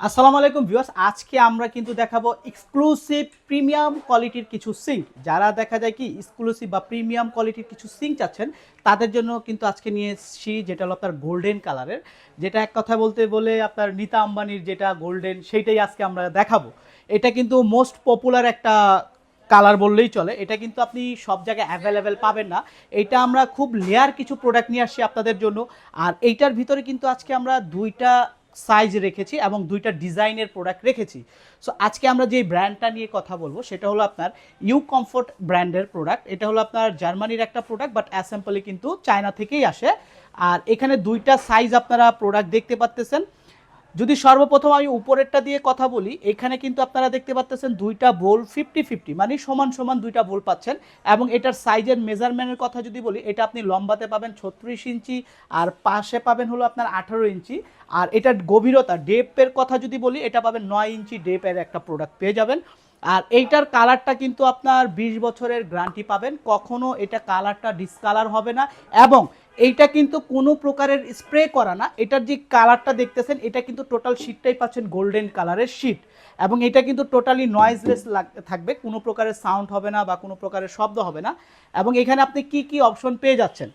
আসসালামু আলাইকুম ভিউয়ার্স, আজকে আমরা কিন্তু দেখাবো এক্সক্লুসিভ প্রিমিয়াম কোয়ালিটির কিছু সিঙ্ক। যারা দেখা যায় কি এক্সক্লুসিভ বা প্রিমিয়াম কোয়ালিটির কিছু সিঙ্ক চাচ্ছেন তাদের জন্য কিন্তু আজকে নিয়ে এসেছি, যেটা হলো আপনার গোল্ডেন কালারের, যেটা এক কথা বলতে বলে আপনার নীতা আম্বানির যেটা গোল্ডেন সেইটাই আজকে আমরা দেখাবো। এটা কিন্তু মোস্ট পপুলার একটা কালার বললেই চলে। এটা কিন্তু আপনি সব জায়গায় অ্যাভেলেবেল পাবেন না। এটা আমরা খুব লেয়ার কিছু প্রোডাক্ট নিয়ে আসছি আপনাদের জন্য। আর এইটার ভিতরে কিন্তু আজকে আমরা দুইটা সাইজ রেখেছি এবং দুইটা ডিজাইনের প্রোডাক্ট রেখেছি। সো আজকে আমরা যে ব্র্যান্ডটা নিয়ে কথা বলবো সেটা হলো আপনার ইউ কমফোর্ট ব্র্যান্ডের প্রোডাক্ট। এটা হলো আপনার জার্মানির একটা প্রোডাক্ট, বাট অ্যাসেম্বলি কিন্তু চায়না থেকেই আসে। আর এখানে দুইটা সাইজ আপনারা প্রোডাক্ট দেখতে পাচ্তেছেন। যদি সর্বপ্রথম আমি উপরেরটা দিয়ে কথা বলি, এখানে কিন্তু আপনারা দেখতে পাচ্ছেন দুইটা বোল 50-50, মানে সমান সমান দুইটা বোল পাচ্ছেন। এবং এটার সাইজের মেজারমেন্টের কথা যদি বলি, এটা আপনি লম্বাতে পাবেন 36 ইঞ্চি আর পাশে পাবেন হলো আপনার 18 ইঞ্চি। আর এটার গভীরতা ডেপের কথা যদি বলি, এটা পাবেন 9 ইঞ্চি ডেপের একটা প্রোডাক্ট পেয়ে যাবেন। আর এইটার কালারটা কিন্তু আপনার 20 বছরের গ্যারান্টি পাবেন, কখনো এটা কালারটা ডিসকালার হবে না। এবং এইটা কিন্তু কোনো প্রকারের স্প্রে করা না। এটার যে কালারটা দেখতেছেন এটা কিন্তু টোটাল শীটটাই পাচ্ছেন গোল্ডেন কালারের শীট। এবং এটা কিন্তু টোটালি নয়েজলেস থাকবে, কোনো প্রকারের সাউন্ড হবে না বা কোনো প্রকারের শব্দ হবে না। এবং এখানে আপনি কি কি অপশন পেয়ে যাচ্ছেন,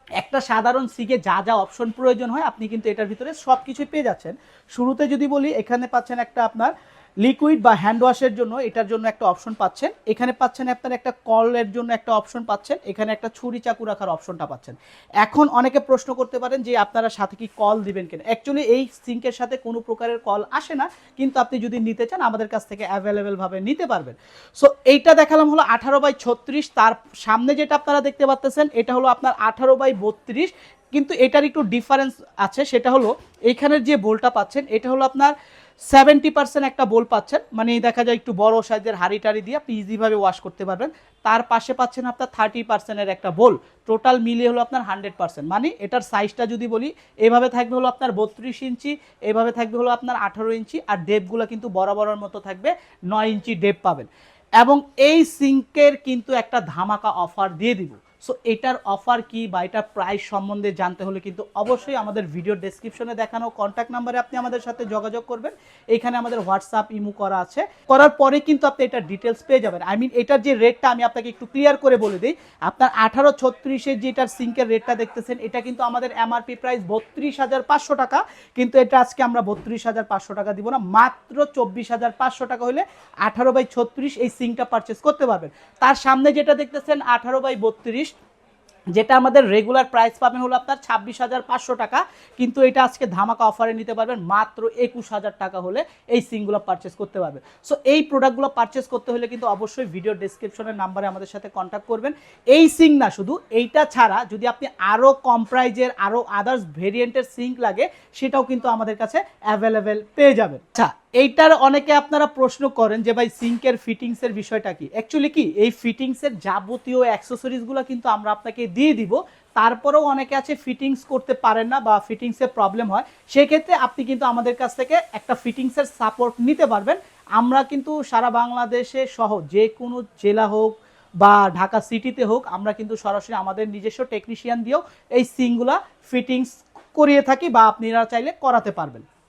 একটা সাধারণ সিকে যা যা অপশন প্রয়োজন হয় আপনি কিন্তু এটার ভিতরে সব কিছুই পেয়ে যাচ্ছেন। শুরুতে যদি বলি, এখানে পাচ্ছেন একটা আপনার লিকুইড বা হ্যান্ড ওয়াশের জন্য, এটার জন্য একটা অপশন পাচ্ছেন। এখানে পাচ্ছেন আপনার একটা কলের জন্য একটা অপশন পাচ্ছেন। এখানে একটা ছুরি চাকু রাখার অপশনটা পাচ্ছেন। এখন অনেকে প্রশ্ন করতে পারেন যে আপনারা সাথে কি কল দিবেন কিনা। অ্যাকচুয়ালি এই সিঙ্কের সাথে কোনো প্রকারের কল আসে না, কিন্তু আপনি যদি নিতে চান আমাদের কাছ থেকে অ্যাভেলেবেল ভাবে নিতে পারবেন। সো এইটা দেখালাম হলো 18/36। তার সামনে যেটা আপনারা দেখতে পাচ্ছেন এটা হলো আপনার 18/32। কিন্তু এটার একটু ডিফারেন্স আছে, সেটা হলো এইখানের যে বোলটা পাচ্ছেন এটা হলো আপনার 70% একটা বোল পাচ্ছেন, মানে দেখা যায় একটু বড় সাইজের হাড়ি টাড়ি দিয়ে আপনি ইজিভাবে ওয়াশ করতে পারবেন। তার পাশে পাচ্ছেন আপনার 30%-এর একটা বোল। টোটাল মিলিয়ে হলো আপনার 100%, মানে এটার সাইজটা যদি বলি এভাবে থাকবে হলো আপনার 32 ইঞ্চি, এভাবে থাকবে হলো আপনার 18 ইঞ্চি। আর ডেপগুলো কিন্তু বরাবরের মতো থাকবে, 9 ইঞ্চি ডেপ পাবেন। এবং এই সিঙ্কের কিন্তু একটা ধামাকা অফার দিয়ে দিব। সো এটার অফার কি বা এটার প্রাইস সম্বন্ধে জানতে হলে কিন্তু অবশ্যই আমাদের ভিডিও ডেসক্রিপশনে দেখানো কন্ট্যাক্ট নাম্বারে আপনি আমাদের সাথে যোগাযোগ করবেন। এইখানে আমাদের হোয়াটসঅ্যাপ ইমো করা আছে, করার পরে কিন্তু আপনি এটার ডিটেলস পেয়ে যাবেন। আই মিন এটার যে রেটটা আমি আপনাকে একটু ক্লিয়ার করে বলে দিই। আপনার 1836-এর যেটার সিঙ্কের রেটটা দেখতেছেন এটা কিন্তু আমাদের এমআরপি প্রাইস 32,500 টাকা, কিন্তু এটা আজকে আমরা 32,500 টাকা দিব না, মাত্র 24,500 টাকা হলে 18/36 এই সিঙ্কটা পারচেস করতে পারবেন। তার সামনে যেটা দেখতেছেন 18/32, যেটা আমাদের রেগুলার প্রাইস পাবেন হলো আপনার 26,500 টাকা, কিন্তু এটা আজকে ধামাকা অফারে নিতে পারবেন মাত্র 21,000 টাকা হলে এই সিঙ্কগুলো পারচেস করতে পারবেন। সো এই প্রোডাক্টগুলো পারচেস করতে হলে কিন্তু অবশ্যই ভিডিও ডেসক্রিপশনের নাম্বারে আমাদের সাথে কন্ট্যাক্ট করবেন। এই সিঙ্ক না, শুধু এইটা ছাড়া যদি আপনি আরও কম প্রাইজের আরও আদার্স ভেরিয়েন্টের সিঙ্ক লাগে সেটাও কিন্তু আমাদের কাছে অ্যাভেলেবেল পেয়ে যাবেন। আচ্ছা, এইটার অনেকে আপনারা প্রশ্ন করেন যে ভাই সিঙ্কের ফিটিংসের বিষয়টা কি। অ্যাকচুয়ালি কি এই ফিটিংসের যাবতীয় অ্যাক্সেসরিজগুলো কিন্তু আমরা আপনাকে দিয়ে দিব। তারপরেও অনেকে আছে ফিটিংস করতে পারেন না বা ফিটিংসের প্রবলেম হয়, সেক্ষেত্রে আপনি কিন্তু আমাদের কাছ থেকে একটা ফিটিংসের সাপোর্ট নিতে পারবেন। আমরা কিন্তু সারা বাংলাদেশে সহ যে কোনো জেলা হোক বা ঢাকা সিটিতে হোক, আমরা কিন্তু সরাসরি আমাদের নিজস্ব টেকনিশিয়ান দিয়েও এই সিঙ্কগুলা ফিটিংস করিয়ে থাকি বা আপনারা চাইলে করাতে পারবেন।